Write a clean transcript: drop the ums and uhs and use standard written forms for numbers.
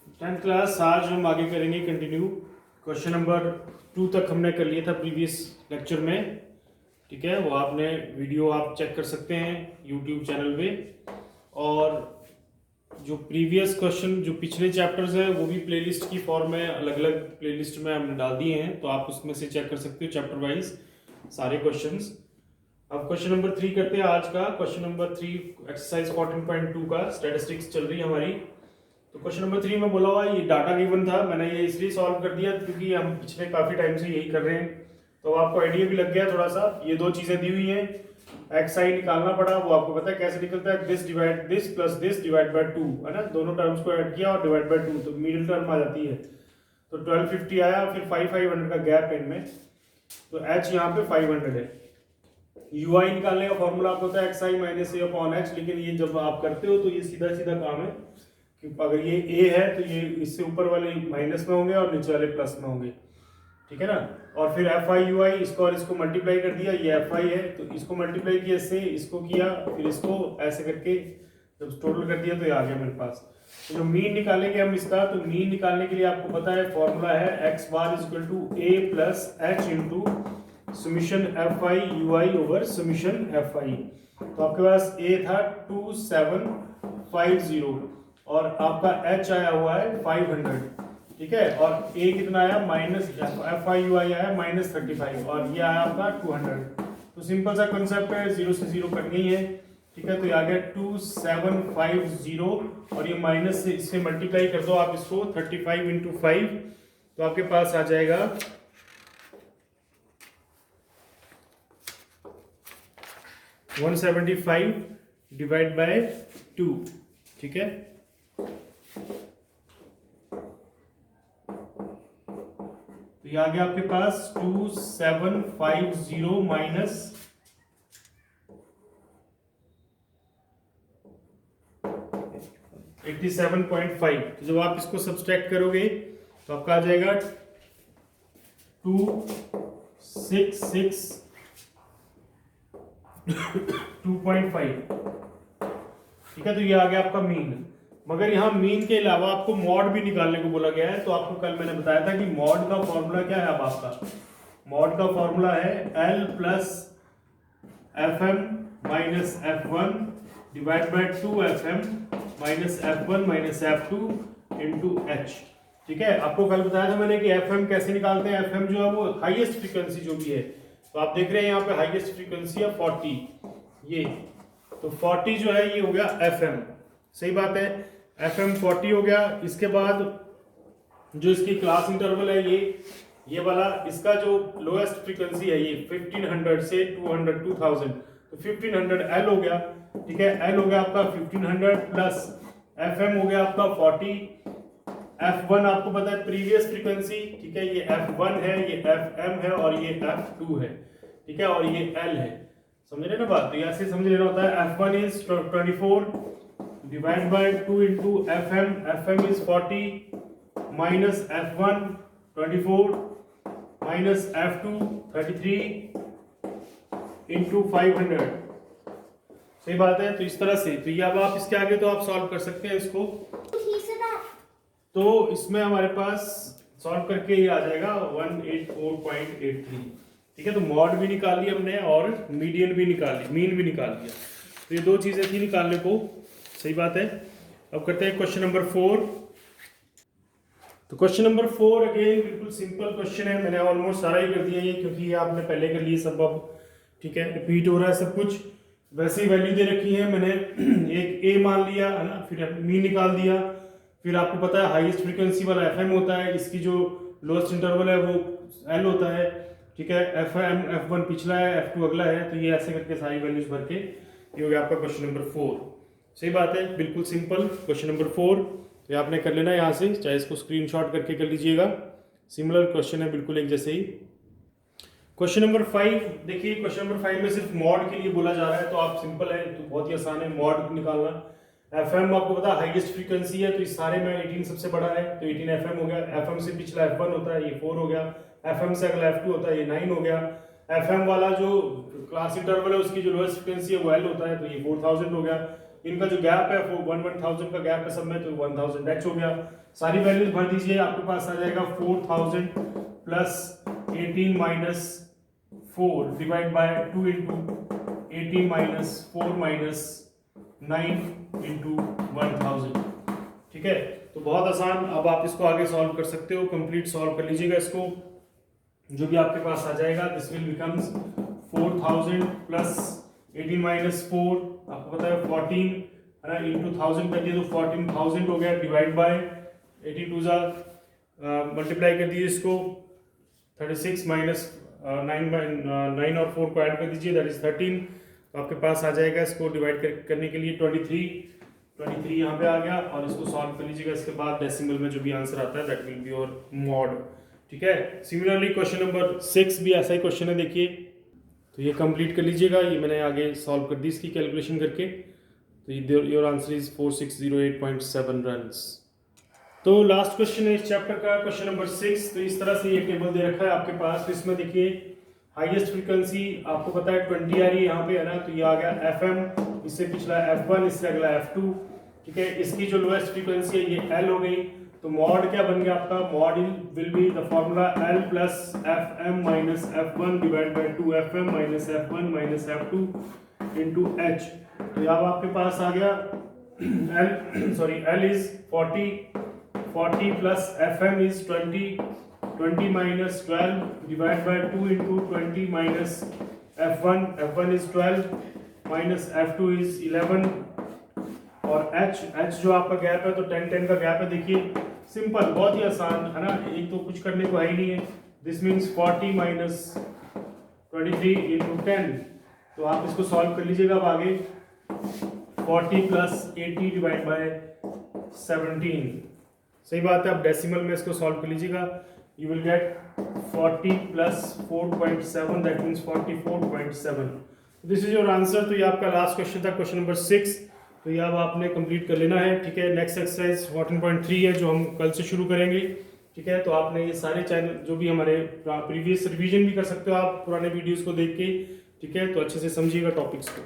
10th class आज हम आगे करेंगे कंटिन्यू। क्वेश्चन नंबर 2 तक हमने कर लिया था प्रीवियस लेक्चर में। ठीक है, वो आपने वीडियो आप चेक कर सकते हैं यूट्यूब चैनल पे। और जो प्रीवियस क्वेश्चन जो पिछले चैप्टर्स हैं वो भी प्लेलिस्ट की फॉर्म में अलग अलग प्लेलिस्ट में हम डाल दिए हैं, तो आप उसमें से चेक कर सकते हो चैप्टर वाइज सारे क्वेश्चंस। अब क्वेश्चन नंबर 3 करते हैं आज का। क्वेश्चन नंबर 3 एक्सरसाइज 14.2 का स्टैटिस्टिक्स चल रही है हमारी। तो क्वेश्चन नंबर 3 में बोला हुआ ये डाटा गिवन था, मैंने ये इसलिए सॉल्व कर दिया क्योंकि हम पिछले काफी टाइम से यही कर रहे हैं, तो आपको आइडिया भी लग गया थोड़ा सा। ये दो चीजें दी हुई हैं, एक्स आई निकालना पड़ा, वो आपको पता है कैसे निकलता है, this divide this plus this divide by 2 है ना, दोनों टर्म्स को ऐड किया और डिवाइड बाय 2 तो मिडिल टर्म आ जाती है। तो 1250 आया, फिर 500 का गैप है इनमें, तो एच यहाँ पे 500 है। यू आई निकालने का फॉर्मूला आपको होता है एक्स आई माइनस ए अपॉन एच, लेकिन ये जब आप करते हो तो ये सीधा सीधा काम है कि अगर ये ए है तो ये इससे ऊपर वाले माइनस में होंगे और नीचे वाले प्लस में होंगे। ठीक है ना। और फिर एफ आई यू आई इसको और इसको मल्टीप्लाई कर दिया, ये एफ आई है तो इसको मल्टीप्लाई किया इससे, इसको किया फिर इसको ऐसे करके जब टोटल कर दिया तो ये आ गया मेरे पास। तो जो मीन निकालेंगे हम इसका, तो मीन निकालने के लिए आपको पता है फॉर्मूला है X bar is equal to A plus H into summation F I U I over summation F I. तो आपके पास ए था 2750 और आपका एच आया हुआ है 500। ठीक है, और ए कितना आया माइनस एफ आई यू आई आया -35 और ये आया आपका 200। तो सिंपल सा कंसेप्ट है, 0 से 0 कटनी है। ठीक है, तो ये आ गया 2750 और ये माइनस से इससे मल्टीप्लाई कर दो आप इसको 35 इंटू 5, तो आपके पास आ जाएगा 175 डिवाइड बाय 2। ठीक है, तो ये आ गया आपके पास 2750 माइनस 87.5। तो जब आप इसको सब्सट्रैक्ट करोगे तो आपका आ जाएगा 266.2.5। ठीक है, तो ये आ गया आपका मीन। मगर यहाँ मीन के अलावा आपको मॉड भी निकालने को बोला गया है। तो आपको कल मैंने बताया था कि मॉड का फॉर्मूला क्या है। अब आपका मॉड का फॉर्मूला है L plus F M minus F one divide by 2fm minus f1 minus f2 into H. ठीक है, आपको कल बताया था मैंने कि fm कैसे निकालते हैं। fm जो है वो हाईएस्ट फ्रीक्वेंसी जो भी है, तो आप देख रहे हैं यहाँ पे हाईएस्ट फ्रीक्वेंसी है 40, ये तो 40 जो है ये हो गया fm। सही बात है, fm 40 हो गया। इसके बाद जो इसकी क्लास इंटरवल है ये वाला, इसका जो लोएस्ट फ्रीक्वेंसी है ये 1500 से 2000 तो 1500 L हो गया। ठीक है, L हो गया आपका 1500 प्लस FM हो गया आपका 40। F1 आपको पता है प्रीवियस फ्रीक्वेंसी। ठीक है, ये F1 है, ये FM है और ये F2 है। ठीक है, और ये L है। समझ रहे ना बात, तो ऐसे समझ लेना होता है। F1 is 24 divide by 2 into FM is 40 minus F1 24 minus F2 33 into 500। सही बात है, तो इस तरह से तो ये अब आप इसके आगे तो आप सॉल्व कर सकते हैं इसको। तो इसमें हमारे पास सॉल्व करके ये आ जाएगा 184.83। ठीक है, तो मॉड भी निकाल लिया हमने और मीडियन भी निकाल लिया, मीन भी निकाल लिया। तो ये दो चीजें थी निकालने को। सही बात है। अब करते हैं क्वेश्चन नंबर 4। तो क्वेश्चन नंबर 4 अगेन बिल्कुल सिंपल क्वेश्चन है, मैंने ऑलमोस्ट सारा ही कर दिया ये, क्योंकि ये आपने पहले कर लिए सब। अब ठीक है, रिपीट हो रहा है सब कुछ। वैसे ही वैल्यू दे रखी है, मैंने एक ए मान लिया है ना, फिर मीन निकाल दिया। फिर आपको पता है हाईएस्ट फ्रीक्वेंसी वाला एफएम होता है, इसकी जो लोएस्ट इंटरवल है वो एल होता है। ठीक है, एफएम एफ1 पिछला है, एफ2 अगला है, तो ये ऐसे करके सारी वैल्यूज भर के ये हो गया आपका क्वेश्चन नंबर 4। सही बात है, बिल्कुल सिंपल क्वेश्चन नंबर 4। ये आपने कर लेना यहाँ से, चाहे इसको स्क्रीनशॉट करके कर लीजिएगा। सिमिलर क्वेश्चन है बिल्कुल एक जैसे ही। क्वेश्चन नंबर 5 देखिए, क्वेश्चन नंबर 5 में सिर्फ मॉड के लिए बोला जा रहा है, तो आप सिंपल है, तो बहुत ही आसान है मॉड निकालना। एफएम आपको पता है हाईएस्ट फ्रीक्वेंसी है, तो इस सारे में 18 सबसे बड़ा है, तो 18 एफएम हो गया। एफएम से पिछला एफ1 होता है, ये 4 हो गया। एफएम से अगला एफ2 होता है, ये 9 हो गया। एफएम वाला जो क्लास इंटरवल है उसकी जो लोएस्ट फ्रीक्वेंसी है वो एल होता है, तो ये 4000 हो गया। इनका जो गैप है वो 1000 का गैप है सब में, तो 1000 एच हो गया। सारी वैल्यूज भर दीजिए, आपके पास आ जाएगा 4000 plus 18 minus 4 divide by 2 into 18 minus 4 minus 9 into 1000। ठीक है, तो बहुत आसान। अब आप इसको आगे सॉल्व कर सकते हो, कंप्लीट सॉल्व कर लीजिएगा इसको। जो भी आपके पास आ जाएगा this will becomes 4000 plus 18 minus 4, आपको पता है 14 है ना, इंटू 1000 कर दिए तो 14000 हो गया, डिवाइड बाय 82 जा मल्टीप्लाई कर दीजिए इसको, 36 माइनस 9 और 4 को ऐड कर दीजिए, दैट इज 13। तो आपके पास आ जाएगा, इसको डिवाइड करने के लिए 23 यहाँ पे आ गया, और इसको सॉल्व कर लीजिएगा। इसके बाद डेसिमल में जो भी आंसर आता है that will be your mod. ठीक है, सिमिलरली क्वेश्चन नंबर 6 भी ऐसा ही क्वेश्चन है, देखिए। तो ये कंप्लीट कर लीजिएगा, ये मैंने आगे सॉल्व कर दी इसकी कैलकुलेशन करके। तो योर आंसर इज 4608.7 रन्स। तो लास्ट क्वेश्चन है इस चैप्टर का, क्वेश्चन नंबर 6। तो इस तरह से ये टेबल दे रखा है आपके पास। तो इसमें देखिए हाईएस्ट फ्रीक्वेंसी आपको पता है 20 आ रही है यहाँ पे, है ना। तो ये आ गया FM, इससे पिछला F1, इससे अगला F2। ठीक है, इसकी जो लोएस्ट फ्रीक्वेंसी है ये L हो गई। तो मॉड क्या बन गया आपका, mod will be the formula L plus FM minus F1 divide by 2FM minus F1 minus F2 into H। तो अब आपके पास आ गया L is 40 plus FM is 20 minus 12 divide by 2 into 20 minus F1 is 12 minus F2 is 11, और H जो आपका gap है तो 10 का गैप है। देखिए सिंपल, बहुत ही आसान है ना, एक तो कुछ करने को है ही नहीं है। This means 40 minus 23 into 10। तो आप इसको सॉल्व कर लीजिएगा अब आगे। 40 प्लस 80 डिवाइड बाय 17, सही बात है। अब डेसिमल में इसको सॉल्व कर लीजिएगा, you will get 40 plus 4.7 that means 44.7। This is your answer. तो ये आपका लास्ट क्वेश्चन था, क्वेश्चन नंबर 6। तो ये अब आपने कंप्लीट कर लेना है। ठीक है, नेक्स्ट एक्सरसाइज 14.3 है जो हम कल से शुरू करेंगे। ठीक है, तो आपने ये सारे चैनल जो भी हमारे प्रीवियस रिवीजन भी कर सकते हो आप पुराने वीडियोस को देख के। ठीक है, तो अच्छे से समझिएगा टॉपिक्स को।